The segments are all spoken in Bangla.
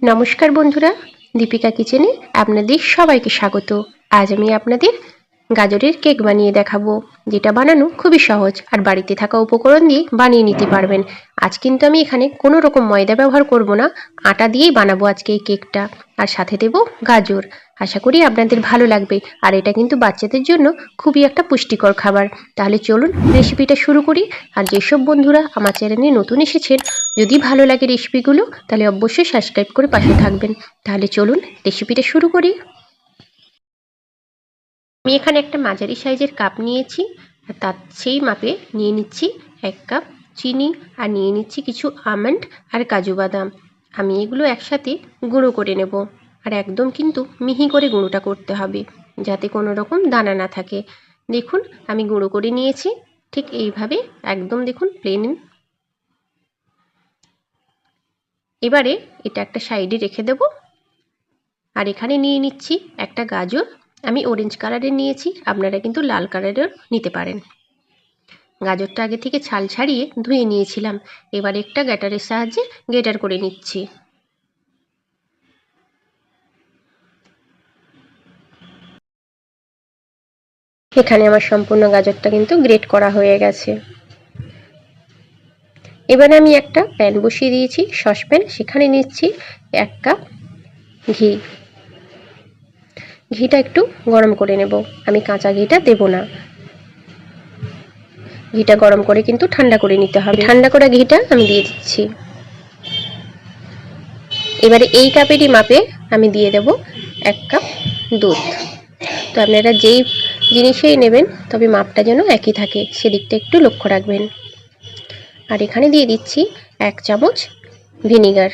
নমস্কার বন্ধুরা, দীপিকা কিচেনে আপনাদের সবাইকে স্বাগত। আজ আমি আপনাদের গাজরের কেক বানিয়ে দেখাবো, যেটা বানানো খুবই সহজ আর বাড়িতে থাকা উপকরণ দিয়ে বানিয়ে নিতে পারবেন। আজ কিন্তু আমি এখানে কোনো রকম ময়দা ব্যবহার করব না, আটা দিয়েই বানাবো আজকে এই কেকটা। আর সাথে দেব গাজর। আশা করি আপনাদের ভালো লাগবে। আর এটা কিন্তু বাচ্চাদের জন্য খুবই একটা পুষ্টিকর খাবার। তাহলে চলুন রেসিপিটা শুরু করি। আর যেসব বন্ধুরা আমার চ্যানেলে নতুন এসেছেন, যদি ভালো লাগে রেসিপিগুলো, তাহলে অবশ্যই সাবস্ক্রাইব করে পাশে থাকবেন। তাহলে চলুন রেসিপিটা শুরু করি। আমি এখানে একটা মাঝারি সাইজের কাপ নিয়েছি, আর তার সেই মাপে নিয়ে নিচ্ছি 1 কাপ চিনি, আর নিয়ে নিচ্ছি কিছু আমন্ড আর কাজু বাদাম। আমি এগুলো একসাথে গুঁড়ো করে নেব। আর একদম কিন্তু মিহি করে গুঁড়োটা করতে হবে, যাতে কোনো রকম দানা না থাকে। দেখুন আমি গুঁড়ো করে নিয়েছি, ঠিক এইভাবে একদম দেখুন প্লেন। এবারে এটা একটা সাইডে রেখে দেব। আর এখানে নিয়ে নিচ্ছি একটা গাজর। আমি অরেঞ্জ কালারের নিয়েছি, আপনারা কিন্তু লাল কালারের নিতে পারেন। গাজরটা আগে থেকে ছাল ছাড়িয়ে ধুয়ে নিয়েছিলাম। এবার একটা গ্যাটারের সাহায্যে গ্রেটার করে নিচ্ছি। এখানে আমার সম্পূর্ণ গাজরটা কিন্তু গ্রেট করা হয়ে গেছে। এবারে আমি একটা প্যান বসিয়ে দিয়েছি, সসপ্যান। সেখানে নিচ্ছি 1 কাপ ঘি। ঘিটা একটু গরম করে নেব। আমি কাঁচা ঘিটা দেব না। ঘিটা গরম করে কিন্তু ঠান্ডা করে নিতে হবে। ঠান্ডা করা ঘিটা আমি দিয়ে দিচ্ছি। এবারে এই কাপেরই মাপে আমি দিয়ে দেব 1 কাপ দুধ। তো আপনারা যেই জিনিসেই নেবেন, তবে মাপটা যেন একই থাকে, সেদিকটা একটু লক্ষ্য রাখবেন। আর এখানে দিয়ে দিচ্ছি 1 চামচ ভিনিগার।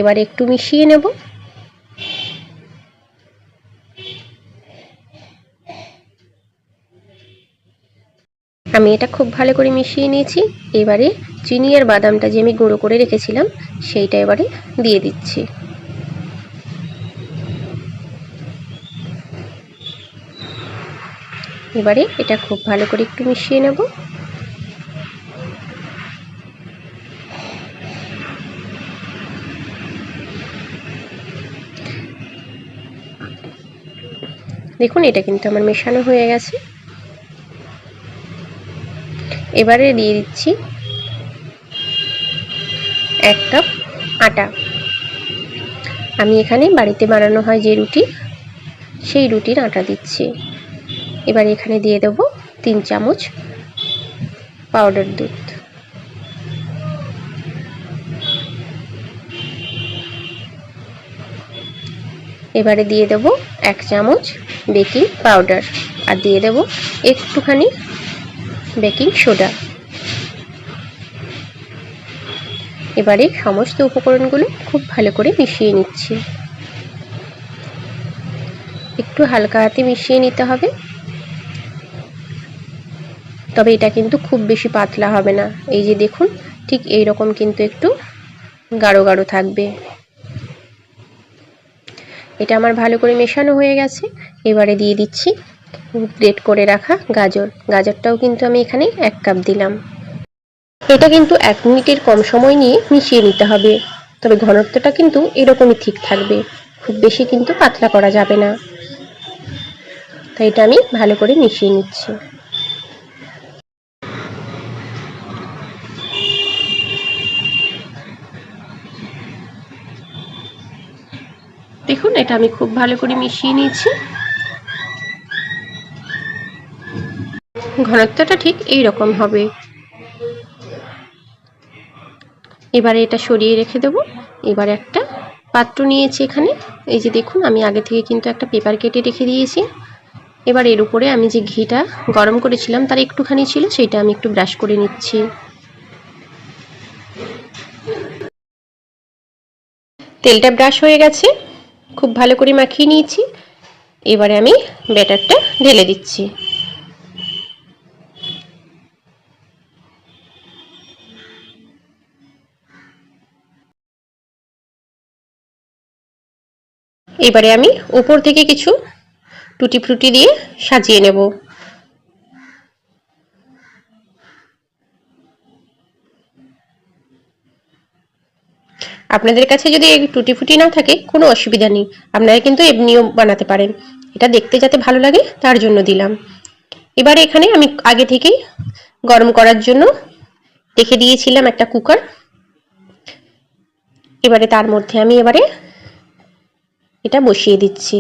এবার একটু মিশিয়ে নেব। আমি এটা খুব ভালো করে মিশিয়ে নিয়েছি। এবারে চিনি আর বাদামটা যে আমি গুঁড়ো করে রেখেছিলাম, সেইটা এবারে দিয়ে দিচ্ছি। এবারে এটা খুব ভালো করে একটু মিশিয়ে নেব। দেখুন এটা কিন্তু আমার মেশানো হয়ে গেছে। এবারে দিয়ে দিচ্ছি 1 কাপ আটা। আমি এখানে বাড়িতে বানানো হয় যে রুটি, সেই রুটির আটা দিচ্ছি। এবার এখানে দিয়ে দেব 3 চামচ পাউডার দুধ। এবারে দিয়ে দেব 1 চামচ বেকিং পাউডার, আর দিয়ে দেব একটুখানি বেকিং সোডা। এবারে সমস্ত উপকরণগুলো খুব ভালো করে মিশিয়ে নিচ্ছি। একটু হালকা হাতে মিশিয়ে নিতে হবে, তবে এটা কিন্তু খুব বেশি পাতলা হবে না। এই যে দেখুন, ঠিক এই রকম কিন্তু একটু গাঢ় গাঢ় থাকবে। এটা আমার ভালো করে মেশানো হয়ে গেছে। এবারে দিয়ে দিচ্ছি গ্রেট করে রাখা গাজর। গাজরটাও কিন্তু আমি এখানে 1 কাপ দিলাম। এটা কিন্তু 1 মিনিটের কম সময় নিয়ে মিশিয়ে নিতে হবে, তবে ঘনত্বটা কিন্তু এরকমই ঠিক থাকবে, খুব বেশি কিন্তু পাতলা করা যাবে না। তাই এটা আমি ভালো করে মিশিয়ে নিচ্ছি। দেখুন এটা আমি খুব ভালো করে মিশিয়ে নিয়েছি। ঘনত্বটা ঠিক এই রকম হবে। এবারে এটা সরিয়ে রেখে দেব। এবার একটা পাত্র নিয়েছি এখানে। এই যে দেখুন, আমি আগে থেকে কিন্তু একটা পেপার কেটে রেখে দিয়েছি। এবার এর উপরে আমি যে ঘিটা গরম করেছিলাম, তার একটুখানি ছিল, সেইটা আমি একটু ব্রাশ করে নিচ্ছি। তেলটা ব্রাশ হয়ে গেছে, খুব ভালো করে মাখিয়ে নিয়েছি। এবারে আমি ব্যাটারটা ঢেলে দিচ্ছি। এবারে আমি উপর থেকে কিছু টুটি ফ্রুটি দিয়ে সাজিয়ে নেব। আপনাদের কাছে যদি এই টুটি ফুটি না থাকে কোনো অসুবিধা নেই, আপনারা কিন্তু এমনিও বানাতে পারেন। এটা দেখতে যাতে ভালো লাগে তার জন্য দিলাম। এবারে এখানে আমি আগে থেকেই গরম করার জন্য রেখে দিয়েছিলাম একটা কুকার। এবারে তার মধ্যে আমি এটা বসিয়ে দিচ্ছি।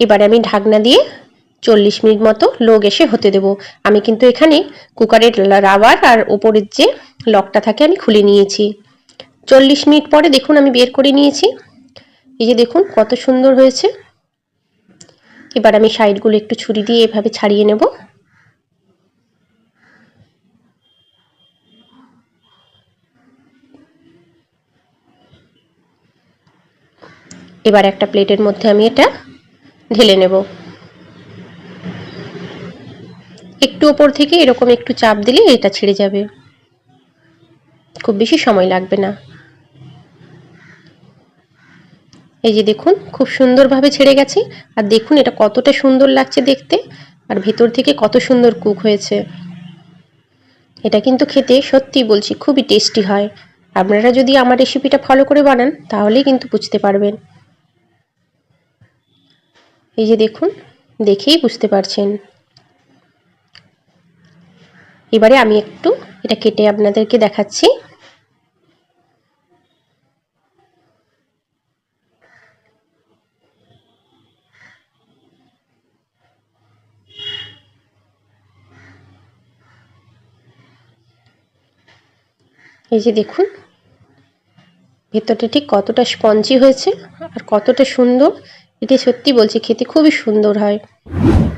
এবারে আমি ঢাকনা দিয়ে 40 মিনিট মতো লো গ্যাসে হতে দেব। আমি কিন্তু এখানে কুকারের রাবার আর ওপরের যে লকটা থাকে আমি খুলে নিয়েছি। 40 মিনিট পরে দেখুন আমি বের করে নিয়েছি। এই যে দেখুন কত সুন্দর হয়েছে। এবার আমি সাইডগুলো একটু ছুরি দিয়ে এভাবে ছাড়িয়ে নেব। এবার একটা প্লেটের মধ্যে আমি এটা ঢেলে নেব। একটু ওপর থেকে এরকম একটু চাপ দিলে এটা ছেড়ে যাবে, খুব বেশি সময় লাগবে না। এই যে দেখুন খুব সুন্দরভাবে ছেড়ে গেছে। আর দেখুন এটা কতটা সুন্দর লাগছে দেখতে, আর ভেতর থেকে কত সুন্দর কুক হয়েছে। এটা কিন্তু খেতে সত্যি বলছি খুবই টেস্টি হয়। আপনারা যদি আমার রেসিপিটা ফলো করে বানান তাহলেই কিন্তু বুঝতে পারবেন। এই যে দেখুন, দেখেই বুঝতে পারছেন। এবারে আমি একটু এটা কেটে আপনাদেরকে দেখাচ্ছি। এই যে দেখুন ভেতরটা ঠিক কতটা স্পঞ্জি হয়েছে আর কতটা সুন্দর। এটা সত্যি বলছি খেতে খুবই সুন্দর হয়।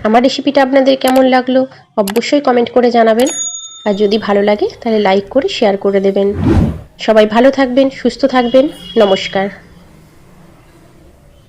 আমার রেসিপিটা আপনাদের কেমন লাগলো অবশ্যই কমেন্ট করে জানাবেন। আর যদি ভালো লাগে তাহলে লাইক করে শেয়ার করে দেবেন। সবাই ভালো থাকবেন, সুস্থ থাকবেন। নমস্কার।